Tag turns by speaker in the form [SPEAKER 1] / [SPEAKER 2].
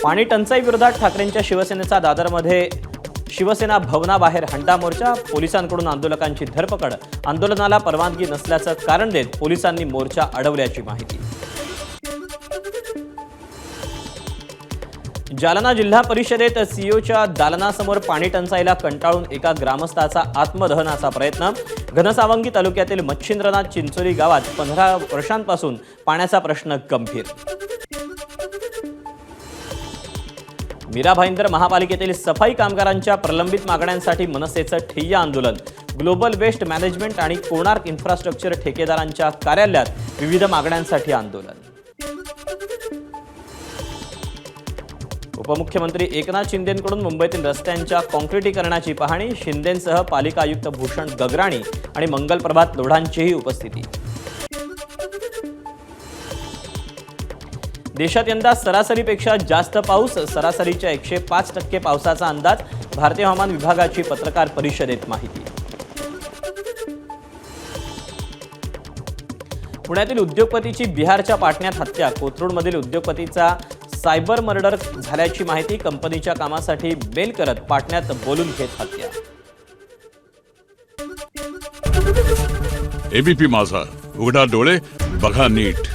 [SPEAKER 1] पाणी टंचाई विरोधात ठाकरेंच्या शिवसेनेचा दादरमध्ये शिवसेना भवनाबाहेर हंडा मोर्चा, पोलिसांकडून आंदोलकांची धरपकड, आंदोलनाला परवानगी नसल्याचं कारण देत पोलिसांनी मोर्चा अडवल्याची माहिती। जालना जिल्हा परिषदेत सीओच्या दालनासमोर पाणी टंचाईला कंटाळून एका ग्रामस्थाचा आत्मदहनाचा प्रयत्न। घनसावंगी तालुक्यातील मच्छिंद्रनाथ चिंचोली गावात 15 वर्षांपासून पाण्याचा प्रश्न गंभीर। मीरा भाईंदर महापालिकेतील सफाई कामगारांच्या प्रलंबित मागण्यांसाठी मनसेचं ठिय्या आंदोलन। ग्लोबल वेस्ट मॅनेजमेंट आणि कोणार्क इन्फ्रास्ट्रक्चर ठेकेदारांच्या कार्यालयात विविध मागण्यांसाठी आंदोलन। उपमुख्यमंत्री एकनाथ शिंदेंकडून मुंबईतील रस्त्यांच्या काँक्रिटीकरणाची पाहणी। शिंदेंसह पालिका आयुक्त भूषण गगराणी आणि मंगलप्रभात लोढांचीही उपस्थिती। देशात यंदा सरासरीपेक्षा जास्त पाऊस, सरासरीच्या 105% पावसाचा अंदाज। भारतीय हवामान विभागाची पत्रकार परिषदेत माहिती। पुण्यातील उद्योगपतीची बिहारच्या पाटण्यात हत्या। कोथरूडमधील उद्योगपतीचा सायबर मर्डर झाल्याची माहिती। कंपनीच्या कामासाठी मेल करत पाटण्यात बोलून घेत हत्या।
[SPEAKER 2] एबीपी माझा, उघडा डोळे बघा नीट।